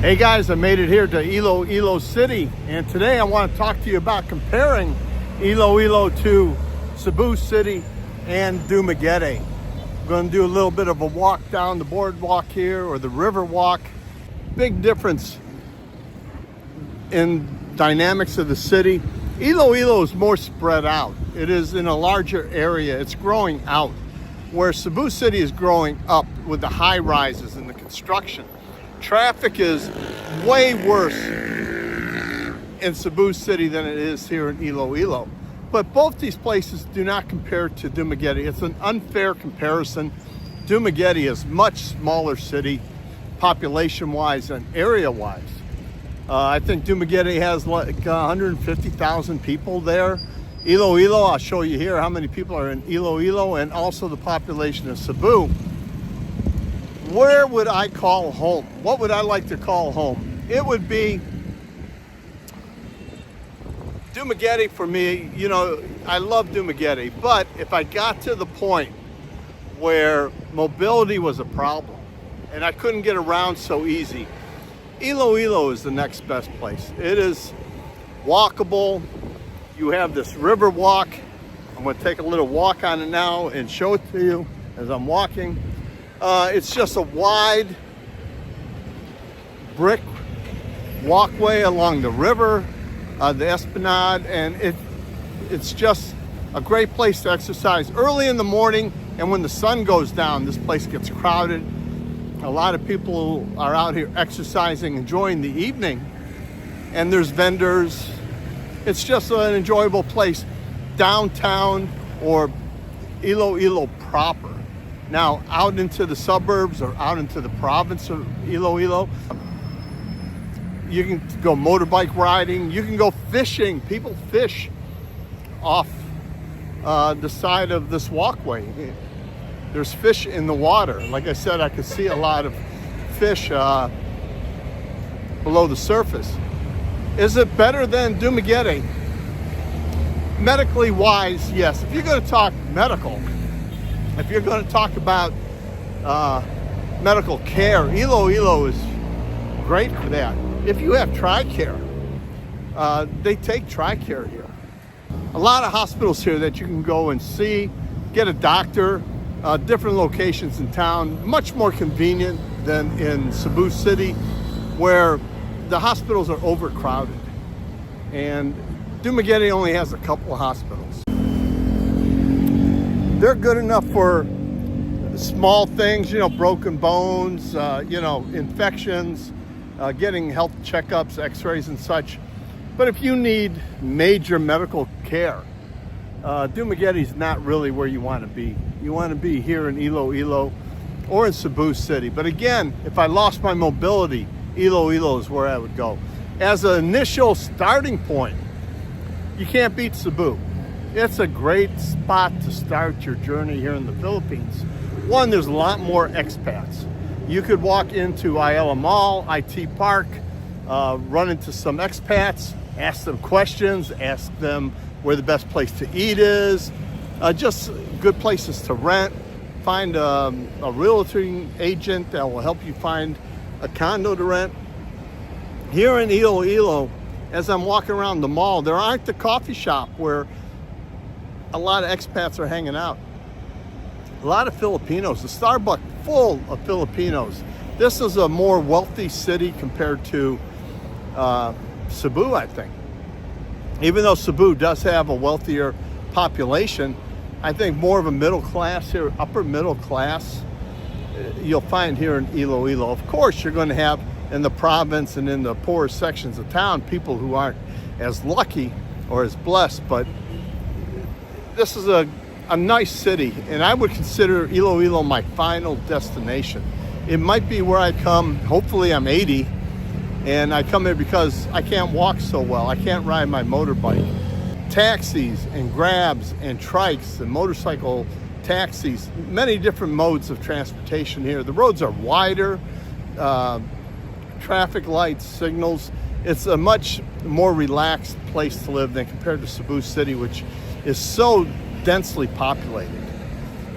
Hey guys, I made it here to Iloilo City, and today I want to talk to you about comparing Iloilo to Cebu City and Dumaguete. I'm going to do a little bit of a walk down the boardwalk here, or the river walk. Big difference in dynamics of the city. Iloilo is more spread out. It is in a larger area. It's growing out, where Cebu City is growing up with the high rises and the construction. Traffic is way worse in Cebu City than it is here in Iloilo. But both these places do not compare to Dumaguete. It's an unfair comparison. Dumaguete is a much smaller city, population-wise and area-wise. I think Dumaguete has like 150,000 people there. Iloilo, I'll show you here how many people are in Iloilo, and also the population of Cebu. Where would I call home? What would I like to call home? It would be Dumaguete for me. You know, I love Dumaguete, but if I got to the point where mobility was a problem and I couldn't get around so easy, Iloilo is the next best place. It is walkable. You have this river walk. I'm going to take a little walk on it now and show it to you as I'm walking. It's just a wide brick walkway along the river, the Esplanade, and it's just a great place to exercise early in the morning, and when the sun goes down, this place gets crowded. A lot of people are out here exercising, enjoying the evening, and there's vendors. It's just an enjoyable place, downtown or Iloilo proper. Now, out into the suburbs or out into the province of Iloilo, you can go motorbike riding, you can go fishing. People fish off the side of this walkway. There's fish in the water. Like I said, I could see a lot of fish below the surface. Is it better than Dumaguete? Medically wise, yes. If you're going to talk medical, if you're going to talk about medical care, Iloilo is great for that. If you have Tricare, they take Tricare here. A lot of hospitals here that you can go and see, get a doctor, different locations in town, much more convenient than in Cebu City, where the hospitals are overcrowded. And Dumaguete only has a couple of hospitals. They're good enough for small things, you know, broken bones, infections, getting health checkups, x-rays and such. But if you need major medical care, Dumaguete is not really where you want to be. You want to be here in Iloilo or in Cebu City. But again, if I lost my mobility, Iloilo is where I would go. As an initial starting point, you can't beat Cebu. It's a great spot to start your journey here in the Philippines. One, there's a lot more expats. You could walk into Ayala Mall, IT Park, run into some expats, ask them questions, ask them where the best place to eat is, just good places to rent. Find a realtor agent that will help you find a condo to rent. Here in Iloilo, as I'm walking around the mall, there aren't the coffee shop where a lot of expats are hanging out. A lot of Filipinos. The Starbucks full of Filipinos. This is a more wealthy city compared to Cebu, I think. Even though Cebu does have a wealthier population, I think more of a middle class here, upper middle class, you'll find here in Iloilo. Of course, you're going to have in the province and in the poorer sections of town people who aren't as lucky or as blessed, but this is a nice city, and I would consider Iloilo my final destination. It might be where I come. Hopefully I'm 80 and I come here because I can't walk so well. I can't ride my motorbike. Taxis and grabs and trikes and motorcycle taxis, many different modes of transportation here. The roads are wider, traffic lights, signals. It's a much more relaxed place to live than compared to Cebu City, which is so densely populated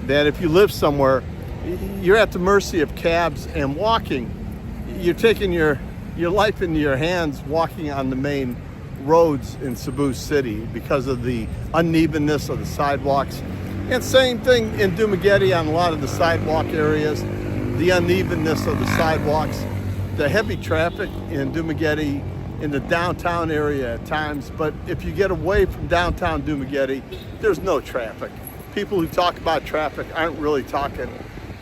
that if you live somewhere, you're at the mercy of cabs and walking. You're taking your your life into your hands walking on the main roads in Cebu City because of the unevenness of the sidewalks. And same thing in Dumaguete on a lot of the sidewalk areas, the unevenness of the sidewalks, the heavy traffic in Dumaguete in the downtown area at times. But if you get away from downtown Dumaguete, there's no traffic. People who talk about traffic aren't really talking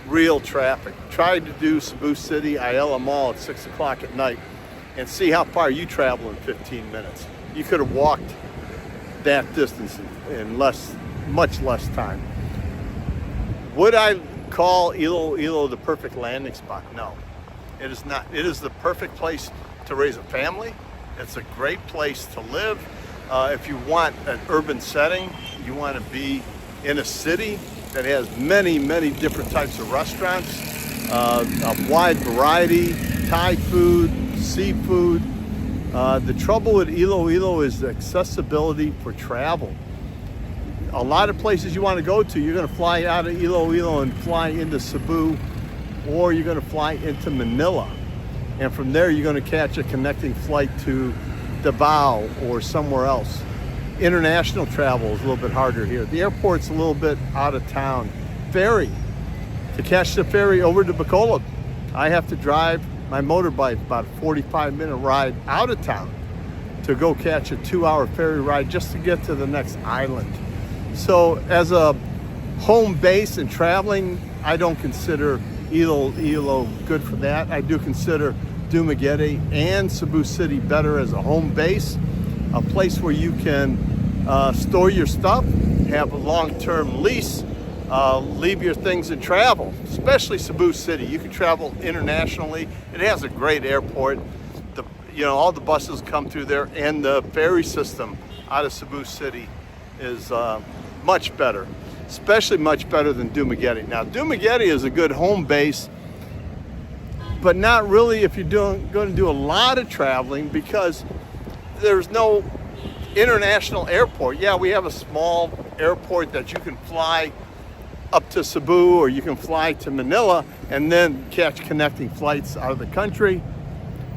real traffic. Try to do Cebu City, Iloilo Mall at 6 o'clock at night and see how far you travel in 15 minutes. You could have walked that distance in much less time. Would I call Iloilo the perfect landing spot? No, it is not. It is the perfect place to raise a family. It's a great place to live. If you want an urban setting, you want to be in a city that has many different types of restaurants, a wide variety, Thai food, seafood. The trouble with Iloilo is the accessibility for travel. A lot of places you want to go to, you're going to fly out of Iloilo and fly into Cebu, or you're going to fly into Manila. And from there, you're going to catch a connecting flight to Davao or somewhere else. International travel is a little bit harder here. The airport's a little bit out of town. Ferry. To catch the ferry over to Bacolod, I have to drive my motorbike about a 45-minute ride out of town to go catch a 2-hour ferry ride just to get to the next island. So as a home base and traveling, I don't consider Iloilo good for that. I do consider Dumaguete and Cebu City better as a home base, a place where you can store your stuff, have a long-term lease, leave your things and travel, especially Cebu City. You can travel internationally. It has a great airport. All the buses come through there, and the ferry system out of Cebu City is much better, especially much better than Dumaguete. Now, Dumaguete is a good home base, but not really if you're going to do a lot of traveling, because there's no international airport. Yeah, we have a small airport that you can fly up to Cebu, or you can fly to Manila and then catch connecting flights out of the country.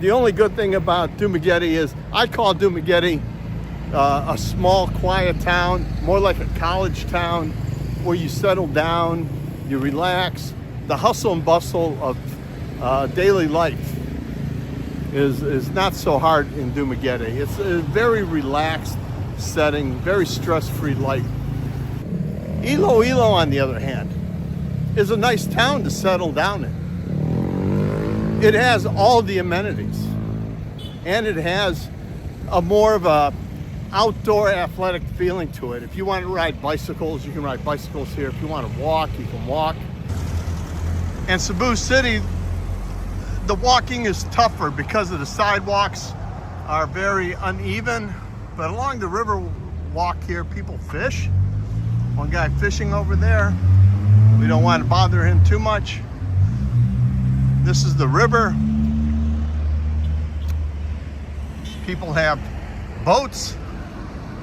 The only good thing about Dumaguete is I call Dumaguete a small, quiet town, more like a college town where you settle down, you relax. The hustle and bustle of daily life is not so hard in Dumaguete. It's a very relaxed setting, very stress-free life. Iloilo, on the other hand, is a nice town to settle down in. It has all the amenities, and it has a more of a outdoor athletic feeling to it. If you want to ride bicycles, you can ride bicycles here. If you want to walk, you can walk. And Cebu City, the walking is tougher because of the sidewalks are very uneven. But along the river walk here, people fish. One guy fishing over there. We don't want to bother him too much. This is the river. People have boats.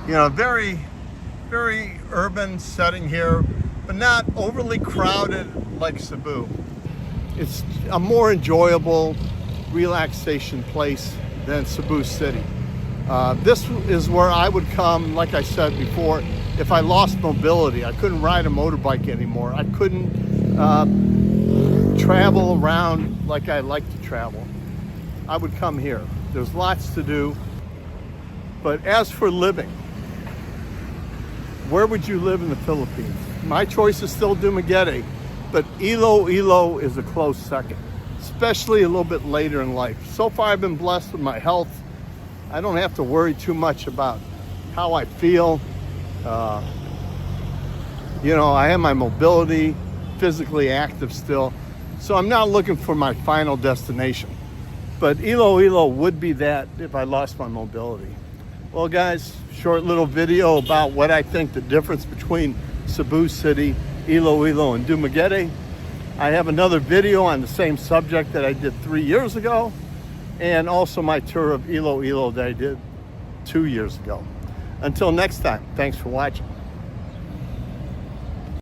Very, very urban setting here, but not overly crowded like Cebu. It's a more enjoyable relaxation place than Cebu City. This is where I would come, like I said before, if I lost mobility. I couldn't ride a motorbike anymore. I couldn't travel around like I like to travel. I would come here. There's lots to do. But as for living, where would you live in the Philippines? My choice is still Dumaguete, but Iloilo is a close second, especially a little bit later in life. So far, I've been blessed with my health. I don't have to worry too much about how I feel. I have my mobility, physically active still. So I'm not looking for my final destination. But Iloilo would be that if I lost my mobility. Well, guys, short little video about what I think the difference between Cebu City, Iloilo, and Dumaguete. I have another video on the same subject that I did 3 years ago, and also my tour of Iloilo that I did 2 years ago. Until next time, thanks for watching.